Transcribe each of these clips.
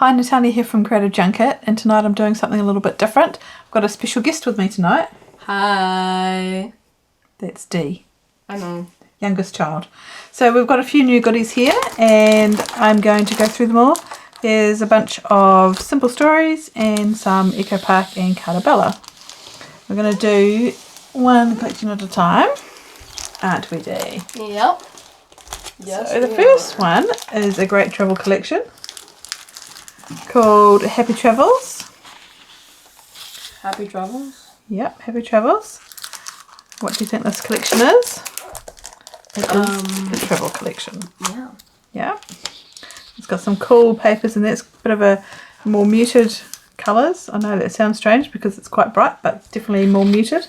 Hi, Natalia here from Creative Junket, and tonight I'm doing something a little bit different. I've got a special guest with me tonight. Hi. That's Dee. I know. Youngest child. So we've got a few new goodies here, and I'm going to go through them all. There's a bunch of simple stories and some Eco Park and Cartabella. We're going to do one collection at a time, aren't we, Dee? Yep. Yes, So the first one is a great travel collection called Happy Travels. Happy travels? Yep, Happy Travels. What do you think this collection is? It is a travel collection. Yeah. Yeah. It's got some cool papers in there. It's a bit of a more muted colours. I know that sounds strange because it's quite bright, but definitely more muted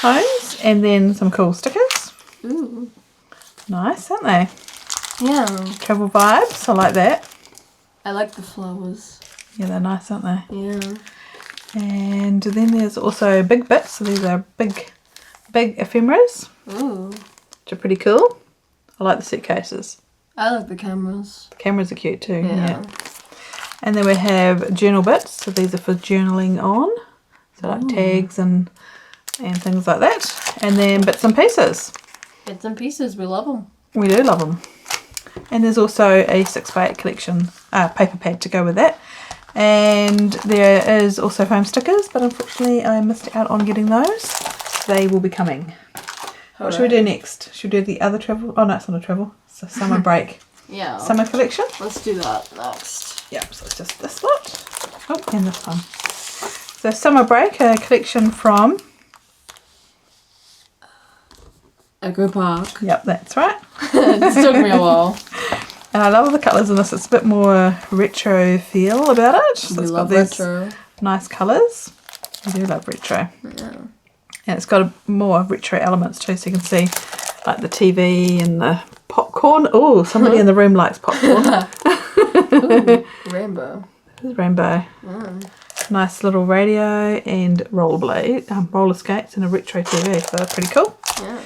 tones. And then some cool stickers. Ooh. Nice, aren't they? Yeah. Travel vibes. I like that. I like the flowers. Yeah, they're nice, aren't they? Yeah. And then there's also big bits. So these are big ephemeras. Ooh. Which are pretty cool. I like the suitcases. I like the cameras. The cameras are cute too. Yeah. And then we have journal bits. So these are for journaling on. So like tags and things like that. And then bits and pieces. Bits and pieces. We love them. We do love them. And there's also a 6x8 collection paper pad to go with that. And there is also foam stickers, but unfortunately I missed out on getting those. They will be coming. What should we do next? Should we do the other travel? Oh no, it's not a travel. It's a summer break. Yeah. Summer collection. Let's do that next. Yep, so it's just this lot. Oh, and this one. So summer break, a collection from... Eco Park. Yep, that's right. It took me a while. And I love the colours in this. It's a bit more retro feel about it. So We it's love got these retro. nice colours. I do love retro. Yeah. And it's got more retro elements too, so you can see like the TV and the popcorn. Oh, somebody in the room likes popcorn. Ooh, rainbow. This is rainbow. Nice little radio and roller skates and a retro TV, so that's pretty cool. Yeah.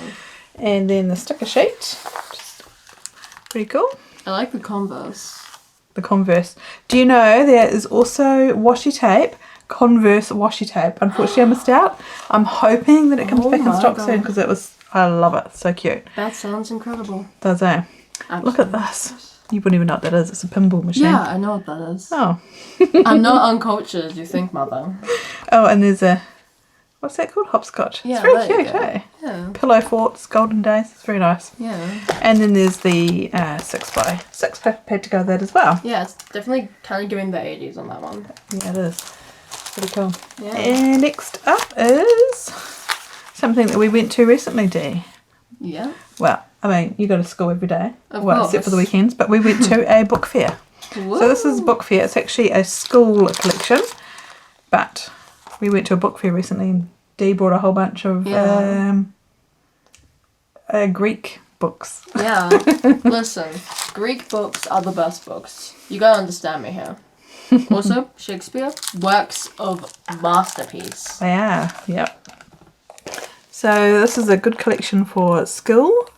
And then the sticker sheet, just pretty cool. I like the Converse. The Converse. Do you know there is also washi tape, Converse washi tape? Unfortunately I missed out. I'm hoping that it comes back in stock soon because I love it. So cute. That sounds incredible. Does it? Look at this. You wouldn't even know what that is. It's a pinball machine. Yeah, I know what that is. Oh. I'm not uncultured, you think, mother. Oh, and there's a, what's that called? Hopscotch. Yeah, it's very there you cute, go. eh? Yeah. Pillow forts, golden days. It's very nice. Yeah. And then there's the 6x6 paper pad to go with that as well. Yeah, it's definitely kind of giving the 80s on that one. Yeah, it is. Pretty cool. Yeah. And next up is something that we went to recently, Dee. Yeah. Well, I mean, you go to school every day. Of well, course. except for the weekends. But we went to a book fair. Woo. So this is a book fair. It's actually a school collection. But we went to a book fair recently and Dee brought a whole bunch of Greek books. Yeah. Listen, Greek books are the best books. You gotta understand me here. Also, Shakespeare, works of masterpiece. They are, yep. So this is a good collection for school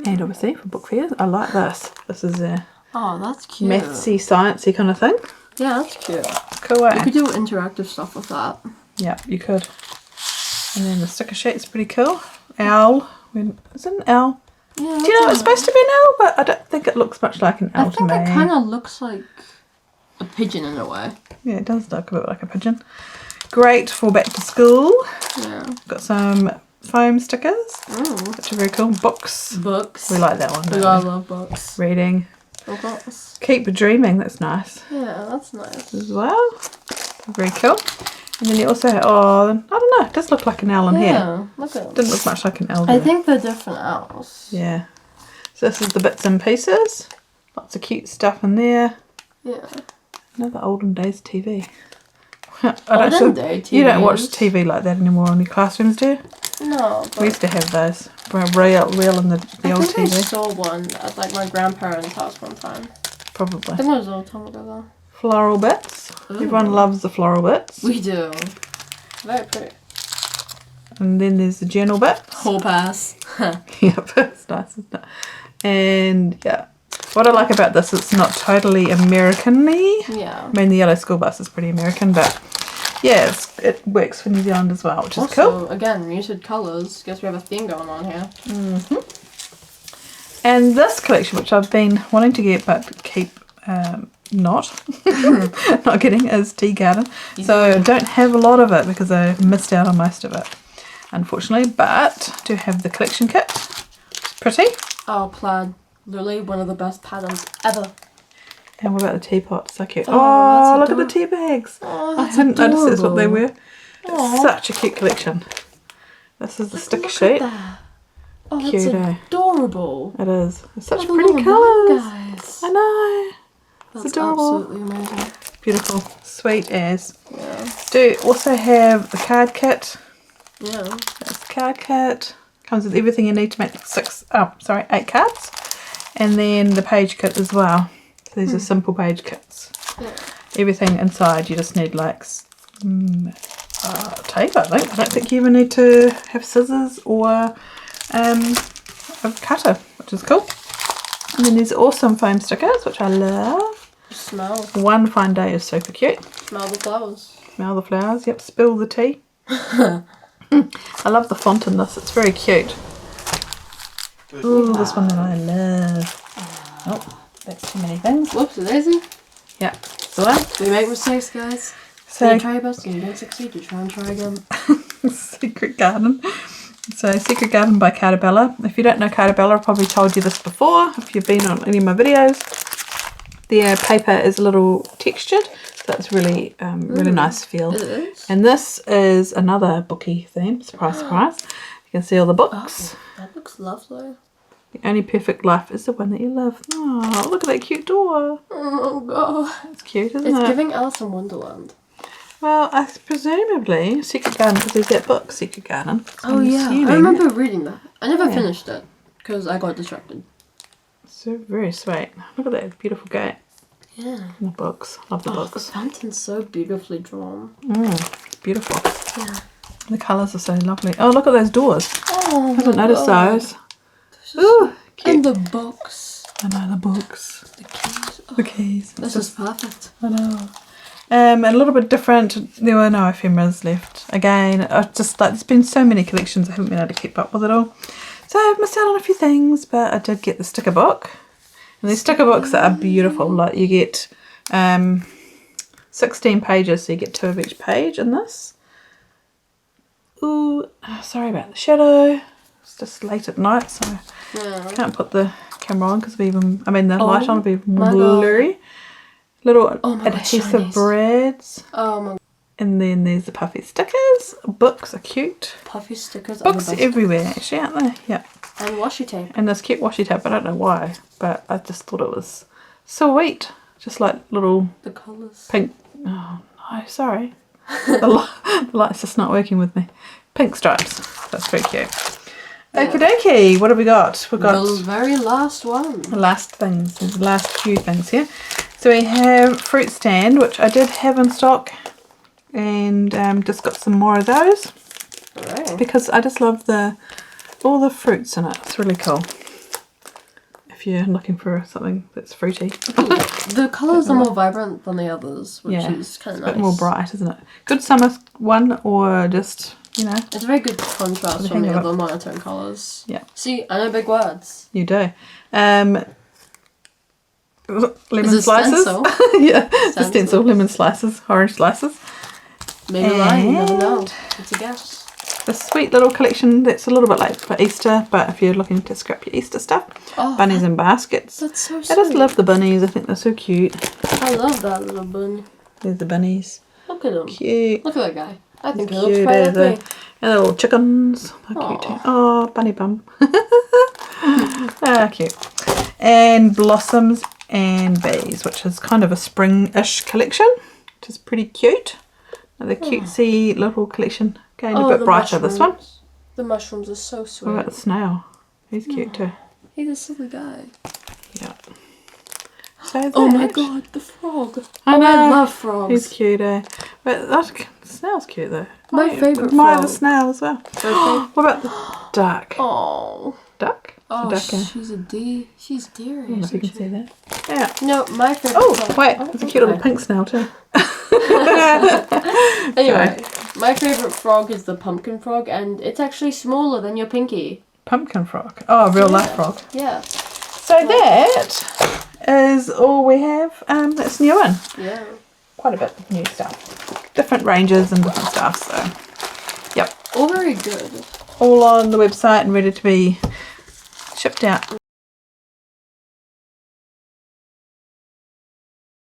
and obviously for book fairs. I like this. This is a Oh, that's cute. mathsy, sciencey kind of thing. Yeah, that's cute. Cool, eh? You could do interactive stuff with that. Yep, you could. And then the sticker sheet's pretty cool. Owl. Is it an owl? Yeah. Do you know it's supposed to be an owl? But I don't think it looks much like an owl I to think me. it kind of looks like a pigeon in a way. Yeah, it does look a bit like a pigeon. Great for back to school. Yeah. Got some foam stickers, Ooh. which are very cool. Books. Books. We like that one, We don't gotta we? love books. Reading. Of course. Keep dreaming. That's nice Yeah, that's nice. as well. Very cool. And then you also have, I don't know, it does look like an owl in here. Yeah, look at Didn't look much like an owl. I did it? think they're different owls. Yeah. So this is the bits and pieces. Lots of cute stuff in there. Yeah. Another olden days TV. Olden day You don't watch TVs? TV like that anymore in your classrooms, do you? No, We but used to have those. Real in the I old think I TV. saw one at like my grandparents' house one time. I Probably. think it was a long time ago though. Floral bits. Ooh. Everyone loves the floral bits. We do. Very pretty. And then there's the journal bit. Whole pass. Yep, it's nice, isn't it? And yeah, What I like about this, it's not totally American-y. Yeah. I mean, the yellow school bus is pretty American, but yeah, it works for New Zealand as well, which is cool. Also, again, muted colours. Guess we have a theme going on here. And this collection, which I've been wanting to get but keep not getting, is Tea Garden. So I don't have a lot of it because I missed out on most of it, unfortunately. But I do have the collection kit. It's pretty. Oh, plaid. Literally one of the best patterns ever. And what about the teapot? So cute. Oh, Oh, that's look at the tea bags. Oh, I that's hadn't noticed that's what they adorable. were. It's such a cute collection. This is the sticker sheet. Oh, that's Cute, eh? adorable. It is. It's such Oh, the pretty little colours. guys. I know. That's It's adorable. absolutely amazing. Beautiful. Sweet as. Yeah. Do also have the card kit. Yeah. That's the card kit. Comes with everything you need to make 8 cards. And then the page kit as well. So these are simple page kits. Yeah. Everything inside you just need like tape, I think. I don't think you even need to have scissors or a cutter, which is cool. And then there's awesome foam stickers, which I love. Smell. One fine day is super cute. Smell the flowers. Smell the flowers. Yep, spill the tea. I love the font in this. It's very cute. Ooh, this one that I love. Oh, that's too many things. Whoops, daisy. Yeah, so that. We make mistakes, guys. So you try your best and you don't succeed, you try and try again. Secret Garden. So Secret Garden by Cartabella. If you don't know Cartabella, I've probably told you this before. If you've been on any of my videos, their paper is a little textured. So it's really, really nice feel. It is. And this is another booky theme. Surprise, surprise. You can see all the books. Oh, that looks lovely. The only perfect life is the one that you love. Oh, look at that cute door. Oh god. It's cute, isn't it? It's giving Alice in Wonderland. Well, presumably Secret Garden, because there's that book, Secret Garden. So Oh I'm yeah, assuming I remember reading that. I never Yeah. finished it because I got distracted. So very sweet. Look at that beautiful gate. Yeah. And the books. Love the The books. fountain's so beautifully drawn. Beautiful. Yeah. The colours are so lovely. Oh, look at those doors. Oh, I haven't noticed those. those. Ooh, cute. And the books. I know, the books. The keys. Oh, The keys. this is perfect. I know. And a little bit different. There were no ephemeras left. Again, I just like there's been so many collections I haven't been able to keep up with it all. So I've missed out on a few things, but I did get the sticker book. And these sticker books are beautiful. Like you get 16 pages, so you get 2 of each page in this. Ooh, sorry about the shadow. It's just late at night, so Yeah. I can't put the camera on because the light on will be my blurry. Little Oh my God, adhesive shinies. braids. Oh my And then there's the puffy stickers. Books are cute. puffy stickers are Books the best. everywhere, actually, aren't they? Yeah. And washi tape. And this cute washi tape. I don't know why, but I just thought it was sweet. Just like little The colours. pink. Oh no, sorry. the light's just not working with me. Pink stripes. That's very cute. Yeah. Okie dokie. What have we got? We've got The very last one. the last things. There's the last few things here. So we have fruit stand, which I did have in stock, and just got some more of those Alright. because I just love all the fruits in it. It's really cool. If you're looking for something that's fruity, The colours are more vibrant than the others, which yeah, is kind it's of a nice. bit more bright, isn't it? Good summer one, or just It's a very good contrast from hang the of it. other monotone colours. Yeah. See, I know big words. you do. Lemon Is it slices. stencil? Yeah, the stencil. Stencil. Lemon slices, orange slices. Maybe lying, you never know. And- It's a guess. The sweet little collection that's a little bit late for Easter, but if you're looking to scrap your Easter stuff, Oh, Bunnies and Baskets. that's so I sweet. just love the bunnies. I think they're so cute. I love that little bunny. There's the bunnies. Look at him. Cute. Look at that guy. I think he Cute. looks quite like me. And the little chickens. They're cute too. Oh, bunny bum. Ah, cute. And blossoms and bees, which is kind of a spring-ish collection, which is pretty cute. Another cutesy little collection. Again, a bit the brighter, this one. mushrooms. The mushrooms are so What sweet. about the snail? He's cute too. He's a silly guy. Yeah. So Oh my that- god, the frog. I I know. love frogs. He's cute, eh? But the snail's cute though. My I favourite admire the frog. snail as well. Okay. What about the duck? Oh. duck. Oh, It's a duck. she's a D. She's I deary. don't know if you can see that. Yeah. No, my favorite. Oh, wait, there's a cute little pink snail too. Anyway, my favorite frog is the pumpkin frog, and it's actually smaller than your pinky. Pumpkin frog. Oh, a real life frog. Yeah. So that is all we have. That's new one. Yeah. Quite a bit of new stuff. Different ranges and different stuff. So, yep. All very good. All on the website and ready to be shipped out.